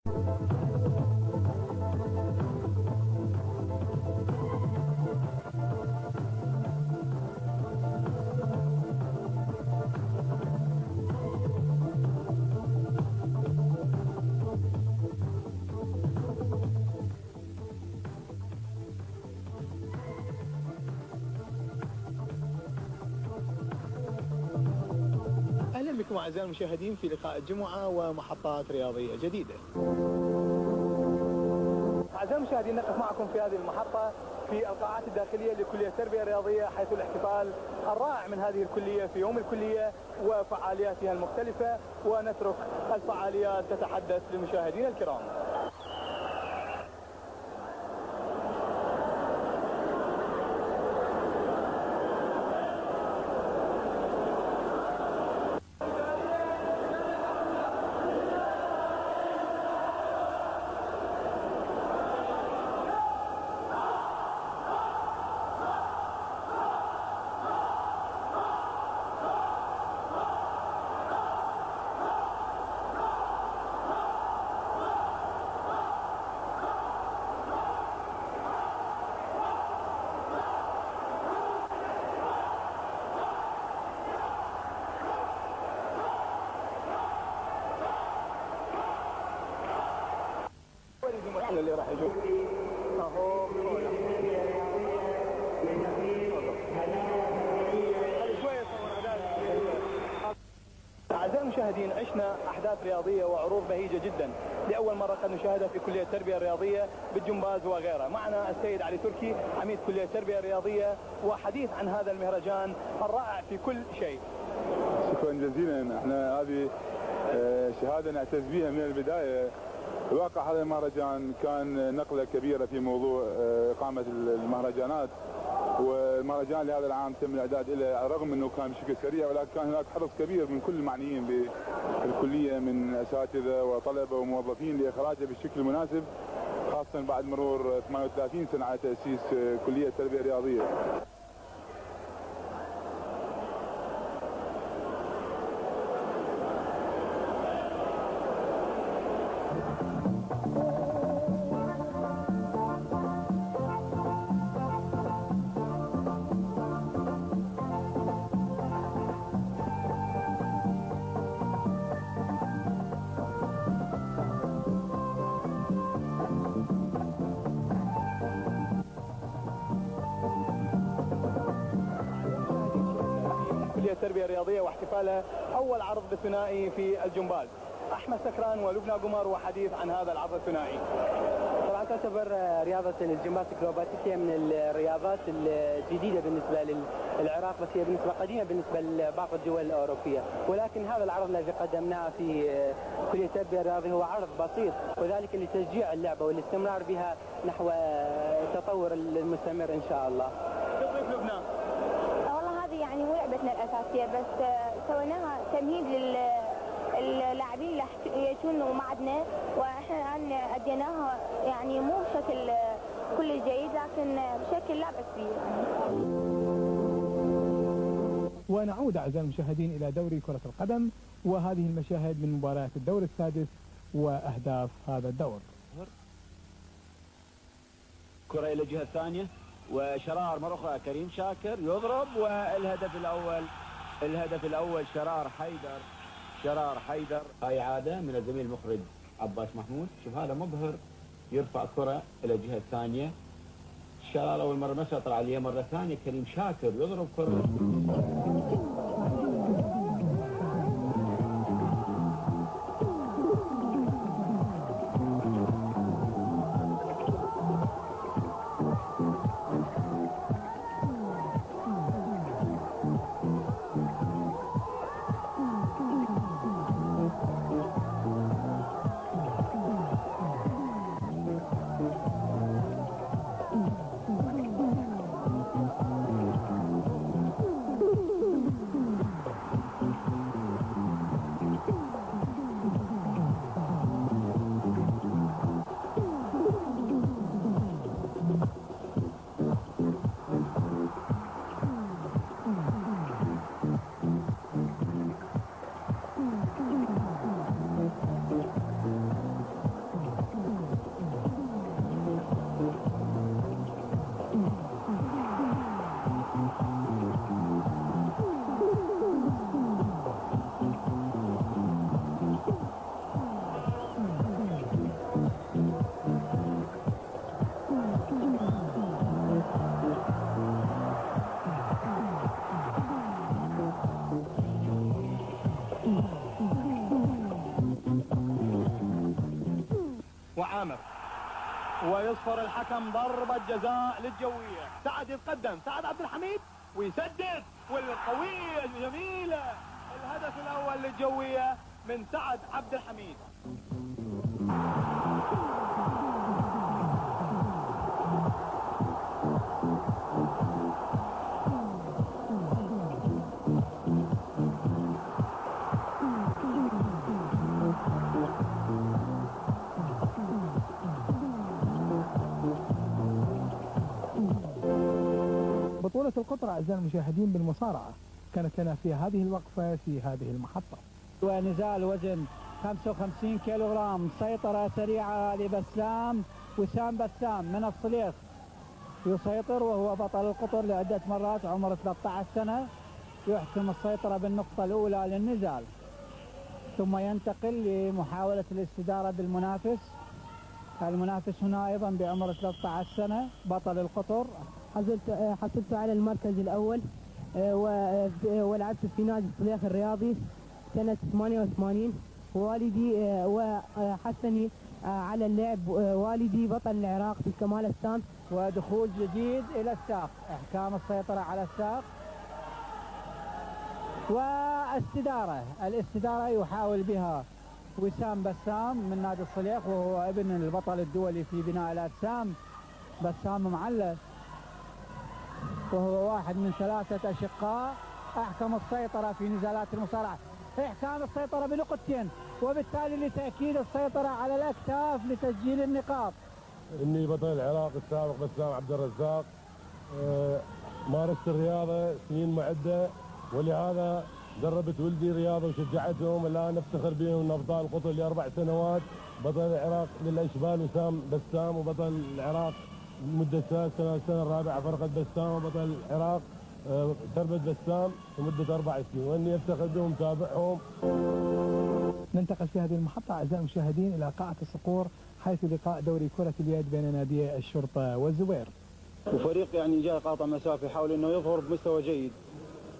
أهلا بكم أعزائي المشاهدين في لقاء الجمعة ومحطات رياضية جديدة. أعزائي المشاهدين نقف معكم في هذه المحطة في القاعات الداخلية لكلية التربية الرياضية، حيث الاحتفال الرائع من هذه الكلية في يوم الكلية وفعالياتها المختلفة، ونترك الفعاليات تتحدث لمشاهدينا الكرام. اللي راح يشوف اهو أعزائي المشاهدين، عشنا أحداث رياضية وعروض بهيجة جدا لأول مرة قد نشاهدها في كلية التربية الرياضية بالجمباز وغيرها. معنا السيد علي تركي عميد كلية التربية الرياضية وحديث عن هذا المهرجان الرائع في كل شيء. شكرا جزيلا. احنا هذه شهادة نعتز بها من البداية. الواقع هذا المهرجان كان نقلة كبيرة في موضوع إقامة المهرجانات، والمهرجان لهذا العام تم الإعداد له على الرغم أنه كان بشكل سريع، ولكن كان هناك حرص كبير من كل المعنيين بالكلية من أساتذة وطلبة وموظفين لإخراجه بالشكل المناسب، خاصة بعد مرور 38 سنة على تأسيس كلية التربية الرياضية. التربية الرياضية واحتفالها أول عرض ثنائي في الجمباز. أحمد سكران ولبنى قمر وحديث عن هذا العرض الثنائي. طبعا تعتبر رياضة الجمباز الأكروباتيكية من الرياضات الجديدة بالنسبة للعراق، بس هي بالنسبة قديمة بالنسبة لباقي الدول الأوروبية، ولكن هذا العرض الذي قدمناه في كلية التربية الرياضية هو عرض بسيط، وذلك لتشجيع اللعبة والاستمرار بها نحو التطور المستمر إن شاء الله. تضيف لبنى؟ يعني مو لعبتنا الأساسية، بس سويناها تمهيد للاعبين اللي يجون معنا، واحنا الآن أديناها يعني مو بشكل كل جيد لكن بشكل لعبة كبير. ونعود أعزائي المشاهدين إلى دوري كرة القدم، وهذه المشاهد من مباريات الدور السادس وأهداف هذا الدور. كرة إلى الجهة الثانية وشرار مرة أخرى كريم شاكر يضرب، والهدف الأول شرار حيدر. هاي عادة من الزميل المخرج عباس محمود. شوف هذا مبهر، يرفع كرة إلى الجهة الثانية. شرار أول مرة ما سيطر عليه، مرة ثانية كريم شاكر يضرب كرة. وعامر، ويصفر الحكم ضربة جزاء للجوية. سعد يتقدم، سعد عبد الحميد ويسدد، والقوية الجميلة الهدف الأول للجوية من سعد عبد الحميد. بطولة القطر أعزائي المشاهدين بالمصارعة كانت لنا في هذه الوقفة في هذه المحطة. ونزال وزن 55 كيلوغرام، سيطرة سريعة لبسام، وسام بسام من الصليخ يسيطر وهو بطل القطر لعدة مرات، عمره 13 سنة، يحسم السيطرة بالنقطة الأولى للنزال، ثم ينتقل لمحاولة الاستدارة بالمنافس. المنافس هنا أيضا بعمر 13 سنة بطل القطر. حصلت على المركز الأول ولعبت في نادي الصليخ الرياضي سنة 88. والدي وحثني على اللعب، والدي بطل العراق في كمال السام. ودخول جديد إلى الساق، إحكام السيطرة على الساق الاستدارة يحاول بها وسام بسام من نادي الصليخ، وهو ابن البطل الدولي في بناء الأجسام بسام معلة، وهو واحد من 3 أشقاء. أحكم السيطرة في نزالات المصارعة، إحكام السيطرة بنقطتين، وبالتالي لتأكيد السيطرة على الأكتاف لتسجيل النقاط. إني بطل العراق السابق بسام عبد الرزاق، مارست الرياضة سنين معدة، ولهذا دربت ولدي رياضة وشجعتهم. الآن نفتخر بهم أبطال القطر ل4 سنوات. بطل العراق للأشبال وسام بسام، وبطل العراق مدة السنة الرابعة فرقة بسام، وبطل العراق تربة بسام لمدة 4 سنين، واني افتخر بهم متابعهم. ننتقل في هذه المحطة أعزائي المشاهدين إلى قاعة الصقور، حيث لقاء دوري كرة اليد بين نادي الشرطة والزبير. وفريق يعني جاي قاطع مسافة، يحاول انه يظهر بمستوى جيد،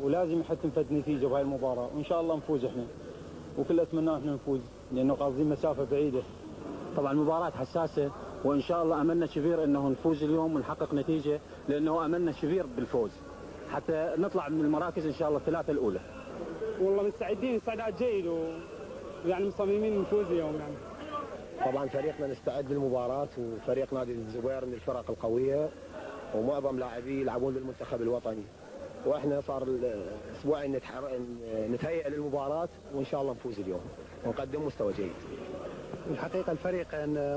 ولازم يحتم فد نتيجة بهاي المباراة، وان شاء الله نفوز احنا، وكل اتمناه احنا نفوز لانه قاصدين مسافة بعيدة. طبعا مباراة حساسة، وان شاء الله املنا كبير انه نفوز اليوم ونحقق نتيجة، لانه املنا كبير بالفوز حتى نطلع من المراكز ان شاء الله ال3 الأولى. والله مستعدين استعداد جيد، ويعني مصممين نفوز اليوم يعني. طبعا فريقنا نستعد للمباراة، وفريق نادي الزبير من الفرق القوية، ومعظم لاعبيه يلعبون للمنتخب الوطني، واحنا صار اسبوعين نتهيئ للمباراة، وان شاء الله نفوز اليوم ونقدم مستوى جيد. الحقيقة الفريق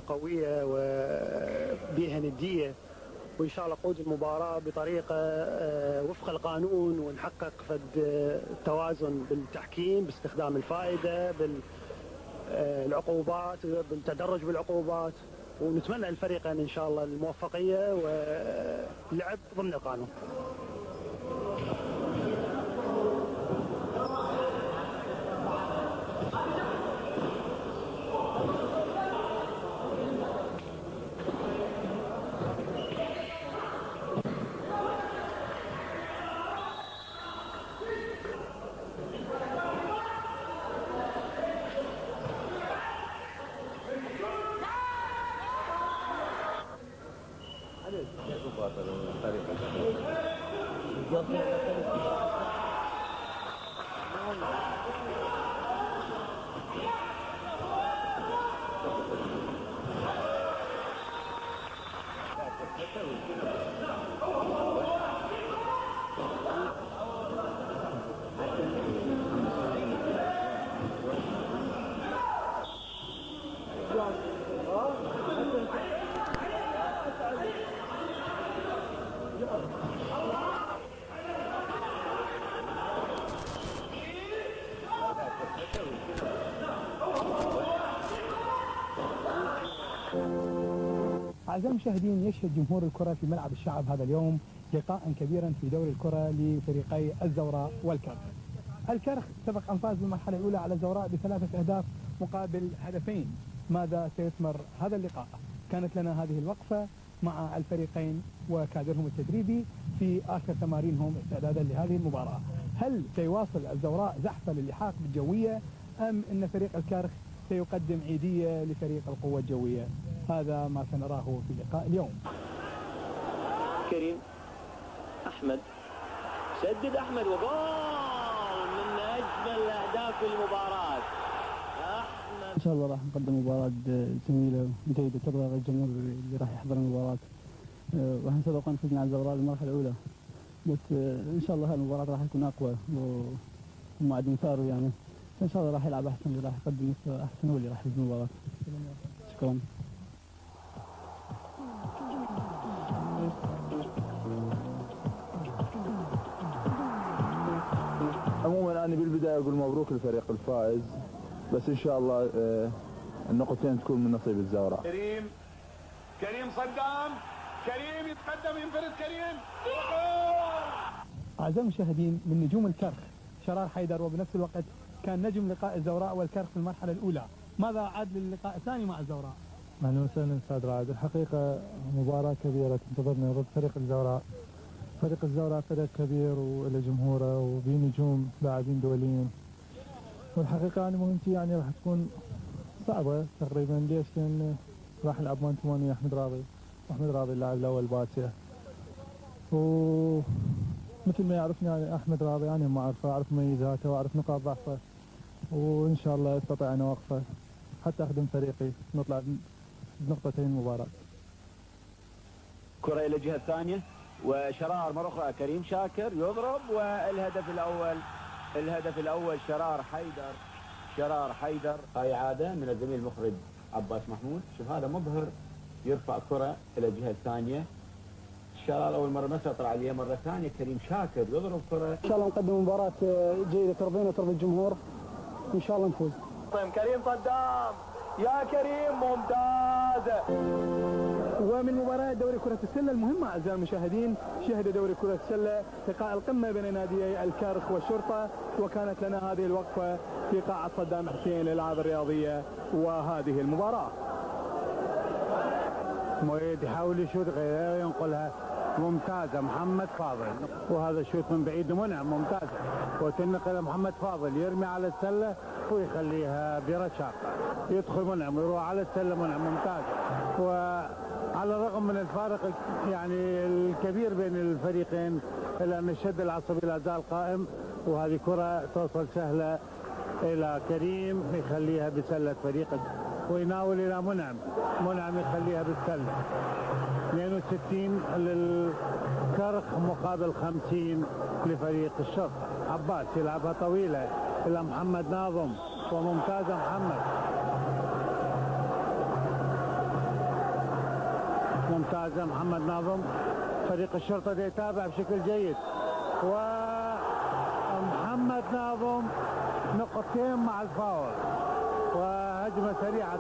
قوية وبيها ندية، وإن شاء الله نقود المباراة بطريقة وفق القانون، ونحقق التوازن بالتحكيم باستخدام الفائدة بالعقوبات بالتدرج بالعقوبات، ونتمنى الفريقين إن شاء الله الموفقية واللعب ضمن القانون. أعزائي المشاهدين، يشهد جمهور الكرة في ملعب الشعب هذا اليوم لقاء كبيرا في دوري الكرة لفريقي الزوراء والكرخ. الكرخ سبق أن فاز بالمرحلة الأولى على الزوراء ب3 أهداف مقابل هدفين. ماذا سيثمر هذا اللقاء؟ كانت لنا هذه الوقفة مع الفريقين وكادرهم التدريبي في آخر تمارينهم استعدادا لهذه المباراة. هل سيواصل الزوراء زحف للحاق بالجوية، أم أن فريق الكرخ سيقدم عيدية لفريق القوة الجوية. هذا ما سنراه في لقاء اليوم. كريم أحمد، سدد أحمد وجول من أجمل أهداف المباراة. أحمد إن شاء الله راح نقدم مباراة جميلة جيدة ترضى الجمهور اللي راح يحضر المباراة. واحنا سبق أن فزنا على الزوراء المرحلة الأولى، بس إن شاء الله هالمباراة راح يكون أقوى وهم عاد مثار يعني، فإن شاء الله راح يلعب أحسن وراح يقدم مستوى أحسن هو اللي راح يفوز بالمباراة. شكرا. عموما انا بالبدايه اقول مبروك للفريق الفائز، بس ان شاء الله النقطتين تكون من نصيب الزوراء. كريم صدام، كريم يتقدم، ينفرد كريم. أعزائي المشاهدين، من نجوم الكرخ شرار حيدر، وبنفس الوقت كان نجم لقاء الزوراء والكرخ في المرحلة الأولى. ماذا عاد للقاء الثاني مع الزوراء؟ أهلا وسهلا أستاذ رائد. الحقيقة مباراة كبيرة تنتظرنا ضد فريق الزوراء. فريق الزوراء فريق كبير وله جمهوره وبه نجوم لاعبين دوليين، والحقيقة أنا مهمتي يعني راح تكون صعبة تقريبا. ليش؟ لأن راح نلعب مان تو مان ويا أحمد راضي، وأحمد راضي اللاعب الأول باتيا، ومثل ما يعرفني يعني أحمد راضي أنا ما أعرفه، أعرف مميزاته وأعرف نقاط ضعفه، وإن شاء الله أستطيع أن أوقفه حتى أخدم فريقي نطلع بنقطتين المباراة. كرة إلى الجهة الثانية وشرار مرة أخرى، كريم شاكر يضرب، والهدف الأول شرار حيدر. هاي عادة من الزميل المخرج عباس محمود. شوف هذا مبهر، يرفع كرة إلى الجهة الثانية. شرار أول مرة ما سيطر عليه، مرة ثانية كريم شاكر يضرب كرة. إن شاء الله نقدم مباراة جيدة ترضينا وترضي الجمهور، إن شاء الله نفوز. طيب كريم صدام، يا كريم ممتاز. ومن مباريات دوري كرة السلة المهمة أعزائي المشاهدين، شهد دوري كرة السلة لقاء القمة بين ناديي الكرخ والشرطة، وكانت لنا هذه الوقفة في قاعة صدام حسين للألعاب الرياضية. وهذه المباراة مويد يحاول يشوت غيره ينقلها ممتازة محمد فاضل، وهذا الشوت من بعيد منعم ممتازة، وتنقل محمد فاضل يرمي على السلة ويخليها برشاقة، يدخل منعم ويروح على السلة منعم ممتاز. وعلى الرغم من الفارق يعني الكبير بين الفريقين إلا أن الشد العصبي لا زال قائم، وهذه كرة توصل سهلة إلى كريم يخليها بسلة فريقه، ويناول إلى منعم يخليها بالسلة. 62 للكرخ مقابل 50 لفريق الشرطة. عباس يلعبها طويلة إلى محمد ناظم، وممتازة محمد، ممتازة محمد ناظم. فريق الشرطة يتابع بشكل جيد، ومحمد ناظم نقطتين مع الفاول، وهجمة سريعة.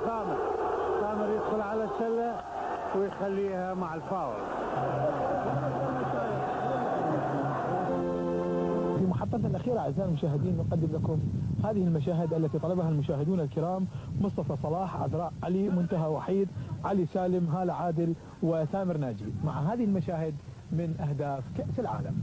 ثامر يدخل على السلة ويخليها مع الفاول. في محطتنا الأخيرة أعزائي المشاهدين نقدم لكم هذه المشاهد التي طلبها المشاهدون الكرام: مصطفى صلاح، عذراء علي، منتهى وحيد، علي سالم، هالة عادل، وثامر ناجي، مع هذه المشاهد من أهداف كأس العالم.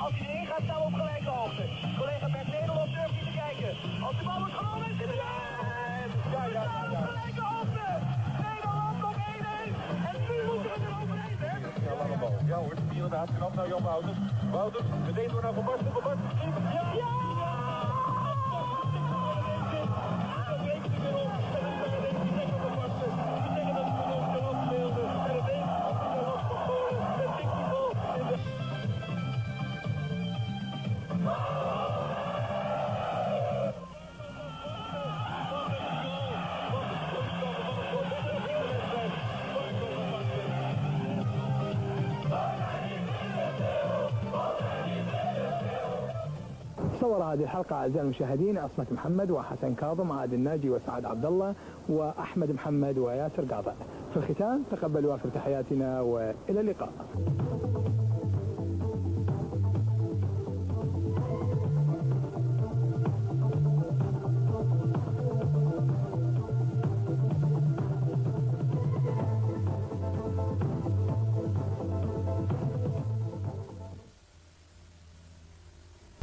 Als hij erin gaat, staan we op gelijke hoogte. Collega Bert Nederland durft niet te kijken. Als de bal wordt genomen, is het erin! We staan op gelijke hoogte. Nederland op 1-1. En nu moeten we er overheen, hè? Ja, lange bal. Ja hoor, inderdaad. Knap naar Jan Wouters. Wouters, meteen door naar Van Basten. Van Basten schiet. Ja! صور هذه الحلقة أعزائي المشاهدين عصمت محمد وحسن كاظم عادل ناجي وسعد عبد الله وأحمد محمد وياسر قاطع. في الختام تقبلوا آخر تحياتنا وإلى اللقاء.